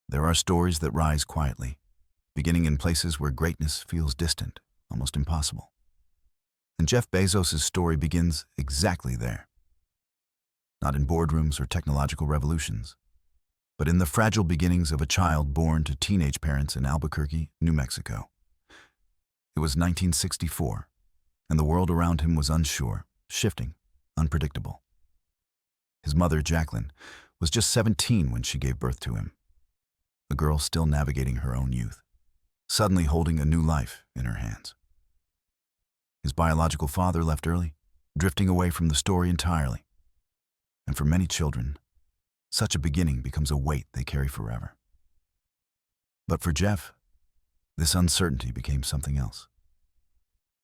There are stories that rise quietly, beginning in places where greatness feels distant, almost impossible. And Jeff Bezos' story begins exactly there. Not in boardrooms or technological revolutions, but in the fragile beginnings of a child born to teenage parents in Albuquerque, New Mexico. It was 1964, and the world around him was unsure, shifting, unpredictable. His mother, Jacqueline, was just 17 when she gave birth to him, a girl still navigating her own youth, suddenly holding a new life in her hands. His biological father left early, drifting away from the story entirely. And for many children, such a beginning becomes a weight they carry forever. But for Jeff, this uncertainty became something else.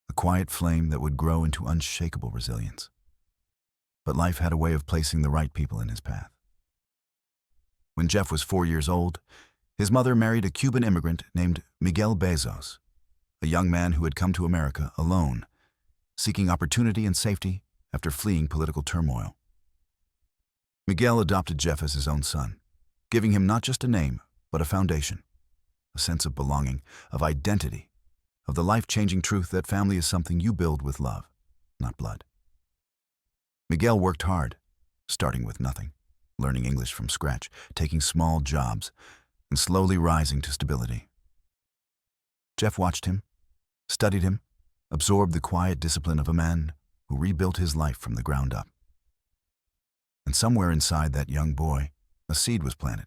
A quiet flame that would grow into unshakable resilience. But life had a way of placing the right people in his path. When Jeff was 4 years old, his mother married a Cuban immigrant named Miguel Bezos, a young man who had come to America alone, seeking opportunity and safety after fleeing political turmoil. Miguel adopted Jeff as his own son, giving him not just a name, but a foundation, a sense of belonging, of identity, of the life-changing truth that family is something you build with love, not blood. Miguel worked hard, starting with nothing, learning English from scratch, taking small jobs, and slowly rising to stability. Jeff watched him, studied him, absorbed the quiet discipline of a man who rebuilt his life from the ground up. And somewhere inside that young boy, a seed was planted.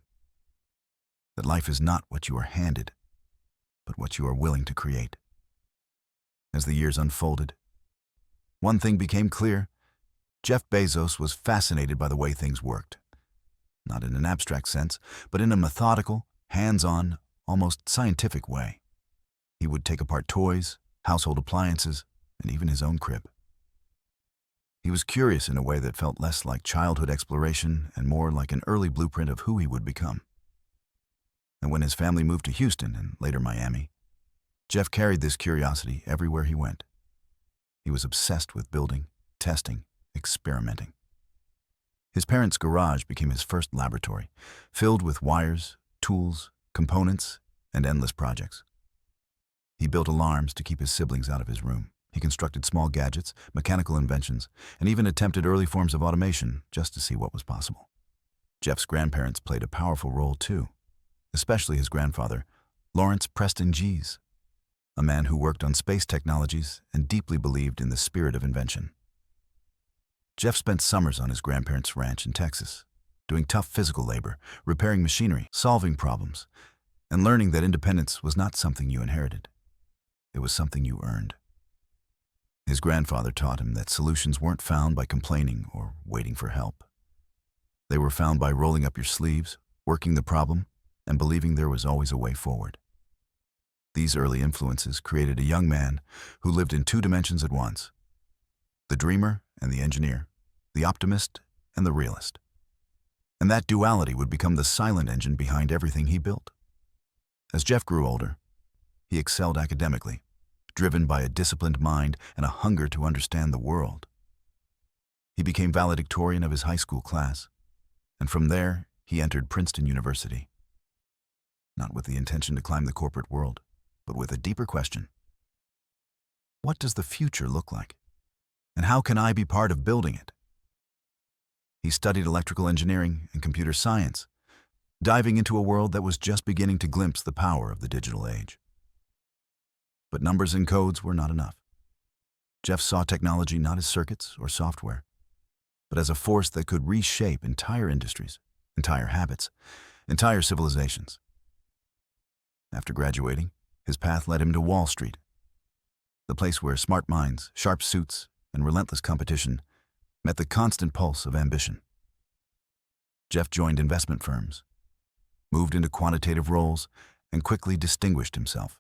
That life is not what you are handed, but what you are willing to create. As the years unfolded, one thing became clear. Jeff Bezos was fascinated by the way things worked. Not in an abstract sense, but in a methodical, hands-on, almost scientific way. He would take apart toys, household appliances, and even his own crib. He was curious in a way that felt less like childhood exploration and more like an early blueprint of who he would become. And when his family moved to Houston and later Miami, Jeff carried this curiosity everywhere he went. He was obsessed with building, testing, experimenting. His parents' garage became his first laboratory, filled with wires, tools, components, and endless projects. He built alarms to keep his siblings out of his room. He constructed small gadgets, mechanical inventions, and even attempted early forms of automation just to see what was possible. Jeff's grandparents played a powerful role too, especially his grandfather, Lawrence Preston Gies, a man who worked on space technologies and deeply believed in the spirit of invention. Jeff spent summers on his grandparents' ranch in Texas, doing tough physical labor, repairing machinery, solving problems, and learning that independence was not something you inherited. It was something you earned. His grandfather taught him that solutions weren't found by complaining or waiting for help. They were found by rolling up your sleeves, working the problem, and believing there was always a way forward. These early influences created a young man who lived in two dimensions at once: the dreamer and the engineer, the optimist and the realist. And that duality would become the silent engine behind everything he built. As Jeff grew older, he excelled academically, driven by a disciplined mind and a hunger to understand the world. He became valedictorian of his high school class, and from there he entered Princeton University. Not with the intention to climb the corporate world, but with a deeper question. What does the future look like? And how can I be part of building it? He studied electrical engineering and computer science, diving into a world that was just beginning to glimpse the power of the digital age. But numbers and codes were not enough. Jeff saw technology not as circuits or software, but as a force that could reshape entire industries, entire habits, entire civilizations. After graduating, his path led him to Wall Street, the place where smart minds, sharp suits, and relentless competition met the constant pulse of ambition. Jeff joined investment firms, moved into quantitative roles, and quickly distinguished himself.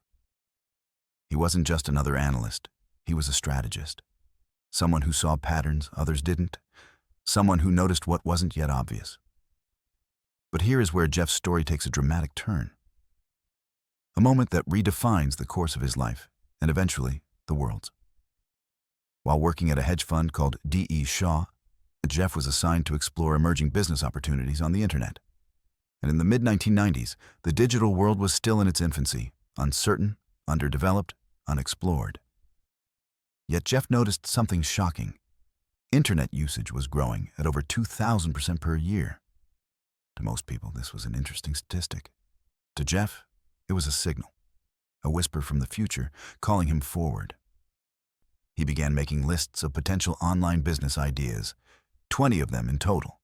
He wasn't just another analyst, he was a strategist. Someone who saw patterns others didn't, someone who noticed what wasn't yet obvious. But here is where Jeff's story takes a dramatic turn. A moment that redefines the course of his life, and eventually, the world's. While working at a hedge fund called D.E. Shaw, Jeff was assigned to explore emerging business opportunities on the internet. And in the mid-1990s, the digital world was still in its infancy, uncertain, underdeveloped, unexplored. Yet Jeff noticed something shocking. Internet usage was growing at over 2,000% per year. To most people, this was an interesting statistic. To Jeff, it was a signal, a whisper from the future calling him forward. He began making lists of potential online business ideas, 20 of them in total.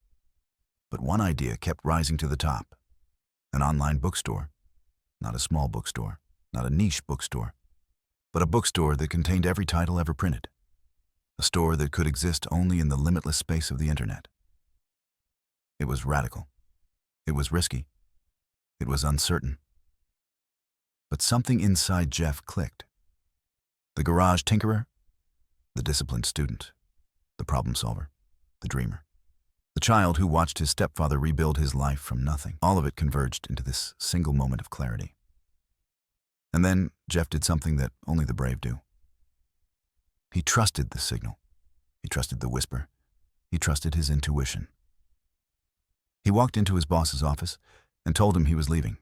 But one idea kept rising to the top. An online bookstore. Not a small bookstore, not a niche bookstore, but a bookstore that contained every title ever printed. A store that could exist only in the limitless space of the internet. It was radical. It was risky. It was uncertain. But something inside Jeff clicked. The garage tinkerer, the disciplined student, the problem solver, the dreamer. The child who watched his stepfather rebuild his life from nothing. All of it converged into this single moment of clarity. And then Jeff did something that only the brave do. He trusted the signal. He trusted the whisper. He trusted his intuition. He walked into his boss's office and told him he was leaving.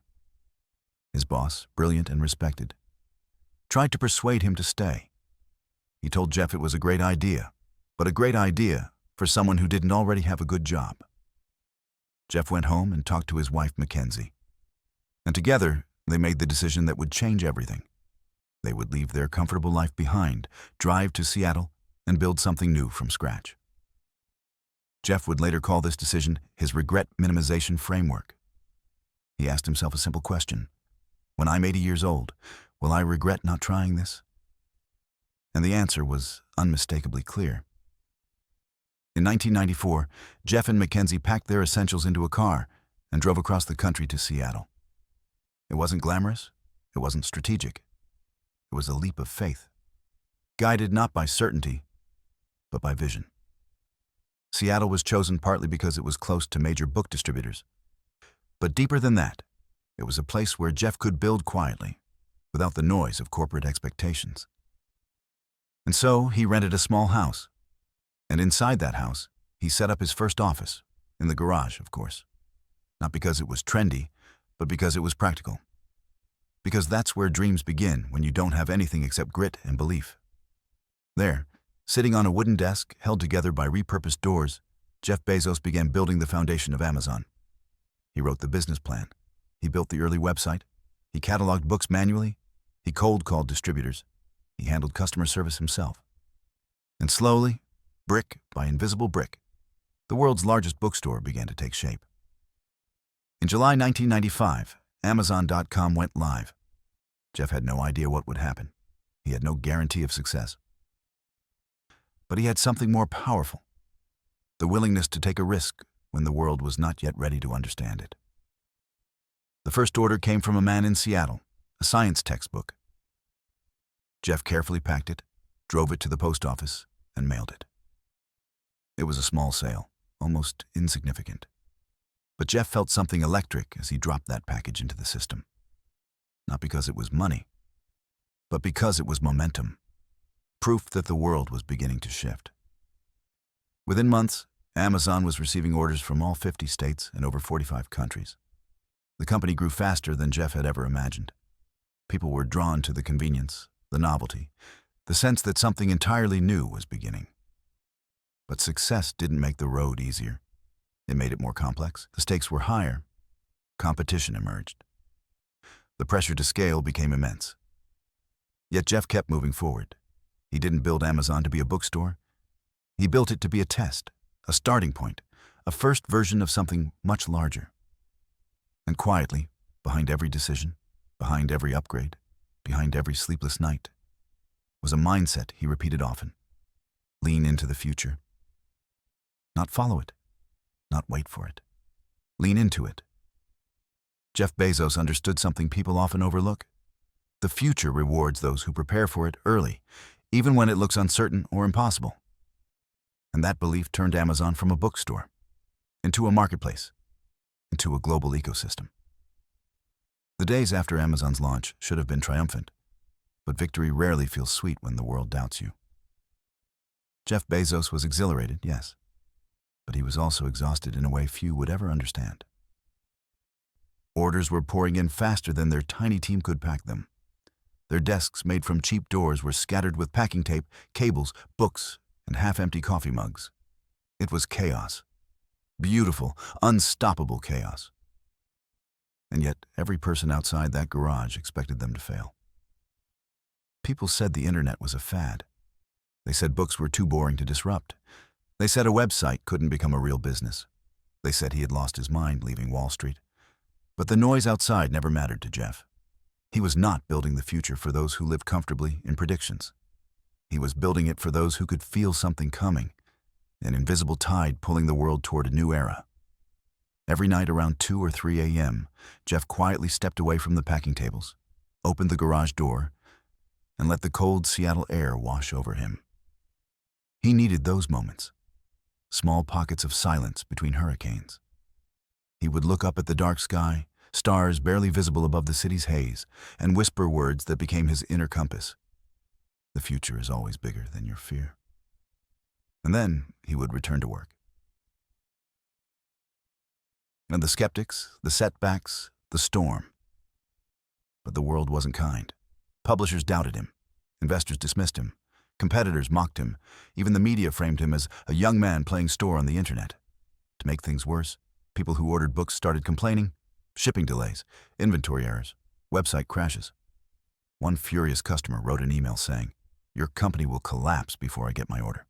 His boss, brilliant and respected, tried to persuade him to stay. He told Jeff it was a great idea, but a great idea for someone who didn't already have a good job. Jeff went home and talked to his wife, Mackenzie. And together, they made the decision that would change everything. They would leave their comfortable life behind, drive to Seattle, and build something new from scratch. Jeff would later call this decision his regret minimization framework. He asked himself a simple question. When I'm 80 years old, will I regret not trying this? And the answer was unmistakably clear. In 1994, Jeff and Mackenzie packed their essentials into a car and drove across the country to Seattle. It wasn't glamorous. It wasn't strategic. It was a leap of faith, guided not by certainty, but by vision. Seattle was chosen partly because it was close to major book distributors. But deeper than that, it was a place where Jeff could build quietly, without the noise of corporate expectations. And so he rented a small house. And inside that house, he set up his first office, in the garage, of course. Not because it was trendy, but because it was practical. Because that's where dreams begin when you don't have anything except grit and belief. There, sitting on a wooden desk held together by repurposed doors, Jeff Bezos began building the foundation of Amazon. He wrote the business plan. He built the early website. He cataloged books manually. He cold-called distributors. He handled customer service himself. And slowly, brick by invisible brick, the world's largest bookstore began to take shape. In July 1995, Amazon.com went live. Jeff had no idea what would happen. He had no guarantee of success. But he had something more powerful, the willingness to take a risk when the world was not yet ready to understand it. The first order came from a man in Seattle, a science textbook. Jeff carefully packed it, drove it to the post office, and mailed it. It was a small sale, almost insignificant. But Jeff felt something electric as he dropped that package into the system. Not because it was money, but because it was momentum. Proof that the world was beginning to shift. Within months, Amazon was receiving orders from all 50 states and over 45 countries. The company grew faster than Jeff had ever imagined. People were drawn to the convenience, the novelty, the sense that something entirely new was beginning. But success didn't make the road easier. It made it more complex. The stakes were higher. Competition emerged. The pressure to scale became immense. Yet Jeff kept moving forward. He didn't build Amazon to be a bookstore. He built it to be a test, a starting point, a first version of something much larger. And quietly, behind every decision, behind every upgrade, behind every sleepless night, was a mindset he repeated often. Lean into the future. Not follow it. Not wait for it. Lean into it. Jeff Bezos understood something people often overlook. The future rewards those who prepare for it early, even when it looks uncertain or impossible. And that belief turned Amazon from a bookstore into a marketplace, into a global ecosystem. The days after Amazon's launch should have been triumphant, but victory rarely feels sweet when the world doubts you. Jeff Bezos was exhilarated, yes, but he was also exhausted in a way few would ever understand. Orders were pouring in faster than their tiny team could pack them. Their desks made from cheap doors were scattered with packing tape, cables, books, and half-empty coffee mugs. It was chaos. Beautiful, unstoppable chaos. And yet, every person outside that garage expected them to fail. People said the internet was a fad. They said books were too boring to disrupt. They said a website couldn't become a real business. They said he had lost his mind leaving Wall Street. But the noise outside never mattered to Jeff. He was not building the future for those who lived comfortably in predictions. He was building it for those who could feel something coming, an invisible tide pulling the world toward a new era. Every night around 2 or 3 a.m., Jeff quietly stepped away from the packing tables, opened the garage door, and let the cold Seattle air wash over him. He needed those moments, small pockets of silence between hurricanes. He would look up at the dark sky, stars barely visible above the city's haze, and whisper words that became his inner compass. The future is always bigger than your fear. And then he would return to work. And the skeptics, the setbacks, the storm. But the world wasn't kind. Publishers doubted him. Investors dismissed him. Competitors mocked him. Even the media framed him as a young man playing store on the internet. To make things worse, people who ordered books started complaining. Shipping delays, inventory errors, website crashes. One furious customer wrote an email saying, "Your company will collapse before I get my order."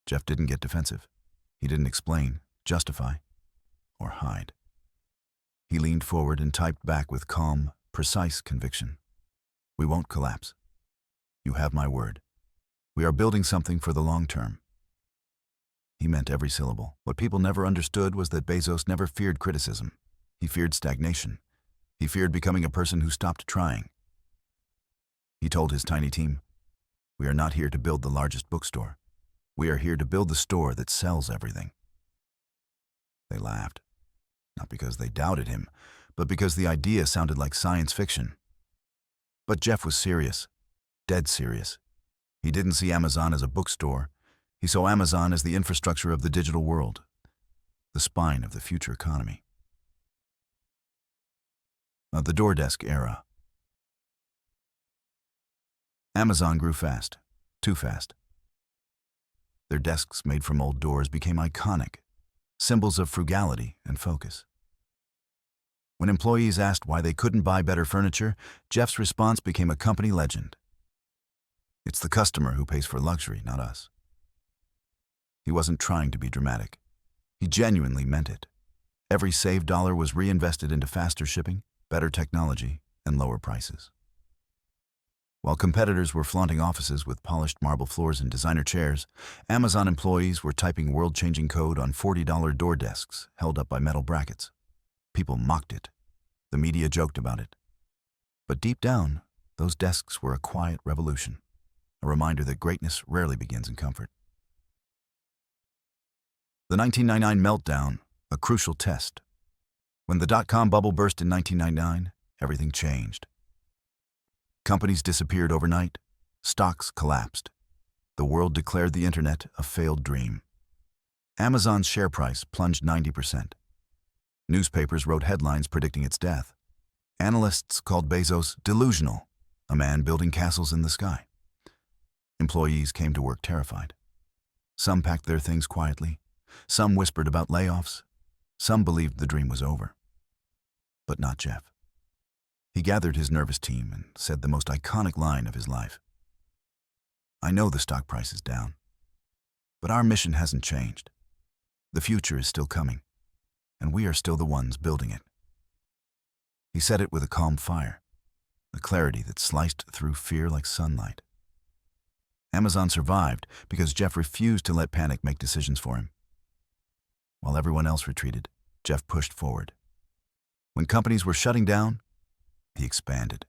Jeff didn't get defensive. He didn't explain, justify, or hide. He leaned forward and typed back with calm, precise conviction. "We won't collapse. You have my word. We are building something for the long term." He meant every syllable. What people never understood was that Bezos never feared criticism. He feared stagnation. He feared becoming a person who stopped trying. He told his tiny team, "We are not here to build the largest bookstore. We are here to build the store that sells everything." They laughed, not because they doubted him, but because the idea sounded like science fiction. But Jeff was serious, dead serious. He didn't see Amazon as a bookstore. He saw Amazon as the infrastructure of the digital world, the spine of the future economy. The DoorDesk era. Amazon grew fast, too fast. Their desks made from old doors became iconic, symbols of frugality and focus. When employees asked why they couldn't buy better furniture, Jeff's response became a company legend. "It's the customer who pays for luxury, not us." He wasn't trying to be dramatic. He genuinely meant it. Every saved dollar was reinvested into faster shipping, better technology, and lower prices. While competitors were flaunting offices with polished marble floors and designer chairs, Amazon employees were typing world-changing code on $40 door desks held up by metal brackets. People mocked it. The media joked about it. But deep down, those desks were a quiet revolution, a reminder that greatness rarely begins in comfort. The 1999 meltdown, a crucial test. When the dot-com bubble burst in 1999, everything changed. Companies disappeared overnight. Stocks collapsed. The world declared the internet a failed dream. Amazon's share price plunged 90%. Newspapers wrote headlines predicting its death. Analysts called Bezos delusional, a man building castles in the sky. Employees came to work terrified. Some packed their things quietly. Some whispered about layoffs. Some believed the dream was over. But not Jeff. He gathered his nervous team and said the most iconic line of his life. "I know the stock price is down, but our mission hasn't changed. The future is still coming, and we are still the ones building it." He said it with a calm fire, a clarity that sliced through fear like sunlight. Amazon survived because Jeff refused to let panic make decisions for him. While everyone else retreated, Jeff pushed forward. When companies were shutting down, he expanded.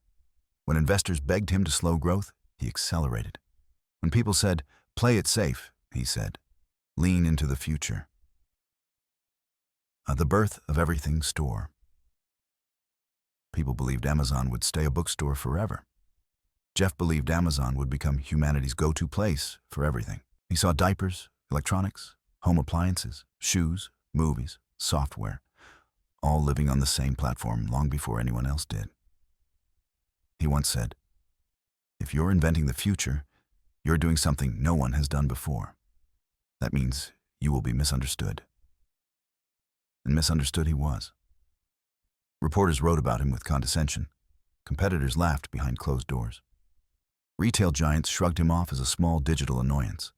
When investors begged him to slow growth, he accelerated. When people said, "Play it safe," he said, "Lean into the future." The birth of everything store. People believed Amazon would stay a bookstore forever. Jeff believed Amazon would become humanity's go-to place for everything. He saw diapers, electronics, home appliances, shoes, movies, software, all living on the same platform long before anyone else did. He once said, "If you're inventing the future, you're doing something no one has done before. That means you will be misunderstood." And misunderstood he was. Reporters wrote about him with condescension. Competitors laughed behind closed doors. Retail giants shrugged him off as a small digital annoyance.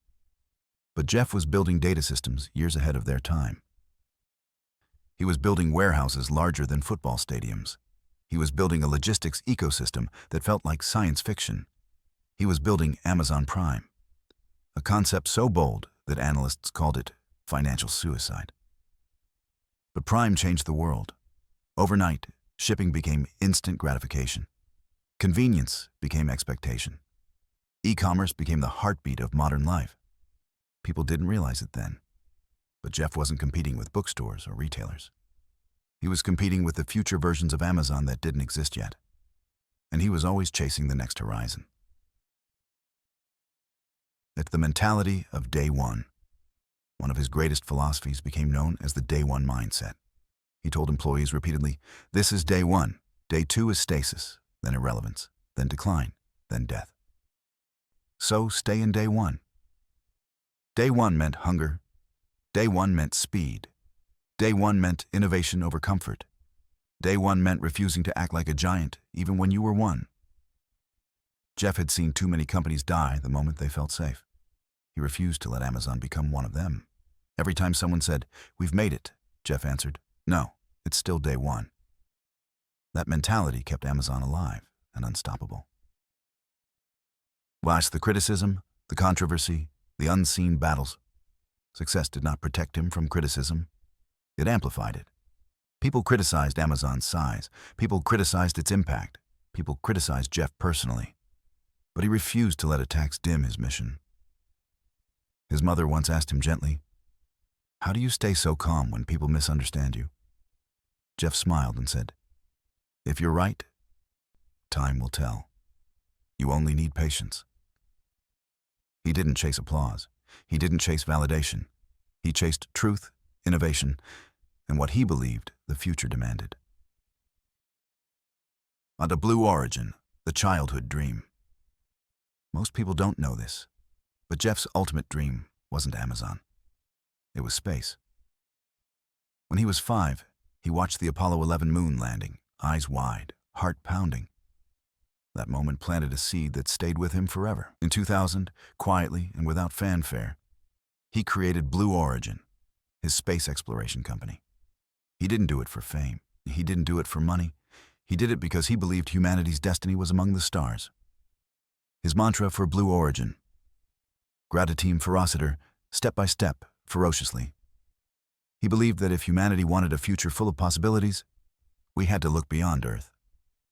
But Jeff was building data systems years ahead of their time. He was building warehouses larger than football stadiums. He was building a logistics ecosystem that felt like science fiction. He was building Amazon Prime, a concept so bold that analysts called it financial suicide. But Prime changed the world. Overnight, shipping became instant gratification. Convenience became expectation. E-commerce became the heartbeat of modern life. People didn't realize it then. But Jeff wasn't competing with bookstores or retailers. He was competing with the future versions of Amazon that didn't exist yet. And he was always chasing the next horizon. It's the mentality of day one. One of his greatest philosophies became known as the day one mindset. He told employees repeatedly, "This is day one. Day two is stasis, then irrelevance, then decline, then death." So stay in day one. Day one meant hunger. Day one meant speed. Day one meant innovation over comfort. Day one meant refusing to act like a giant, even when you were one. Jeff had seen too many companies die the moment they felt safe. He refused to let Amazon become one of them. Every time someone said, "We've made it," Jeff answered, "No, it's still day one." That mentality kept Amazon alive and unstoppable. Last, the criticism, the controversy, the unseen battles. Success did not protect him from criticism. It amplified it. People criticized Amazon's size. People criticized its impact. People criticized Jeff personally. But he refused to let attacks dim his mission. His mother once asked him gently, "How do you stay so calm when people misunderstand you?" Jeff smiled and said, "If you're right, time will tell. You only need patience." He didn't chase applause. He didn't chase validation. He chased truth, innovation, and what he believed the future demanded. On to Blue Origin, the childhood dream. Most people don't know this, but Jeff's ultimate dream wasn't Amazon. It was space. When he was 5, he watched the Apollo 11 moon landing, eyes wide, heart pounding. That moment planted a seed that stayed with him forever. In 2000, quietly and without fanfare, he created Blue Origin, his space exploration company. He didn't do it for fame. He didn't do it for money. He did it because he believed humanity's destiny was among the stars. His mantra for Blue Origin: gradatim ferociter, step by step, ferociously. He believed that if humanity wanted a future full of possibilities, we had to look beyond Earth.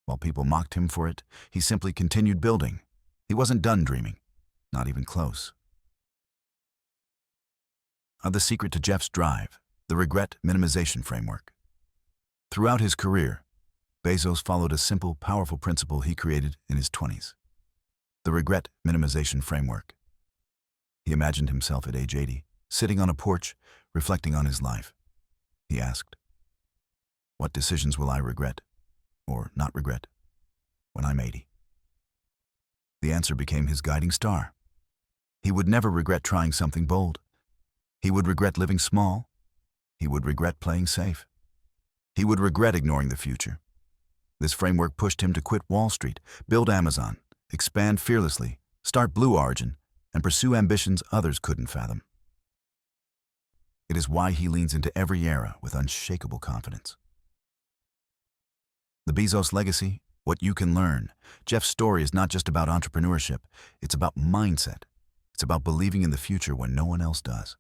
While people mocked him for it, he simply continued building. He wasn't done dreaming, not even close. The secret to Jeff's drive, the regret minimization framework. Throughout his career, Bezos followed a simple, powerful principle he created in his 20s. The regret minimization framework. He imagined himself at age 80, sitting on a porch, reflecting on his life. He asked, "What decisions will I regret, or not regret, when I'm 80? The answer became his guiding star. He would never regret trying something bold. He would regret living small. He would regret playing safe. He would regret ignoring the future. This framework pushed him to quit Wall Street, build Amazon, expand fearlessly, start Blue Origin, and pursue ambitions others couldn't fathom. It is why he leans into every era with unshakable confidence. The Bezos legacy, what you can learn. Jeff's story is not just about entrepreneurship. It's about mindset. It's about believing in the future when no one else does.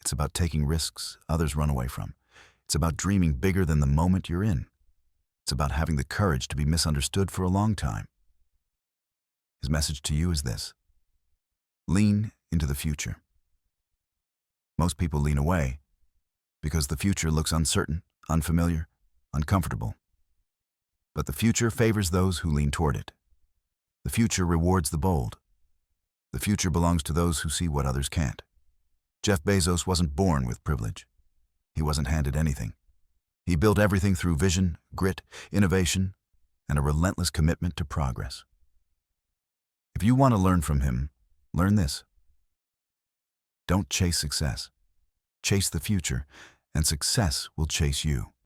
It's about taking risks others run away from. It's about dreaming bigger than the moment you're in. It's about having the courage to be misunderstood for a long time. His message to you is this: lean into the future. Most people lean away because the future looks uncertain, unfamiliar, uncomfortable. But the future favors those who lean toward it. The future rewards the bold. The future belongs to those who see what others can't. Jeff Bezos wasn't born with privilege. He wasn't handed anything. He built everything through vision, grit, innovation, and a relentless commitment to progress. If you want to learn from him, learn this. Don't chase success. Chase the future, and success will chase you.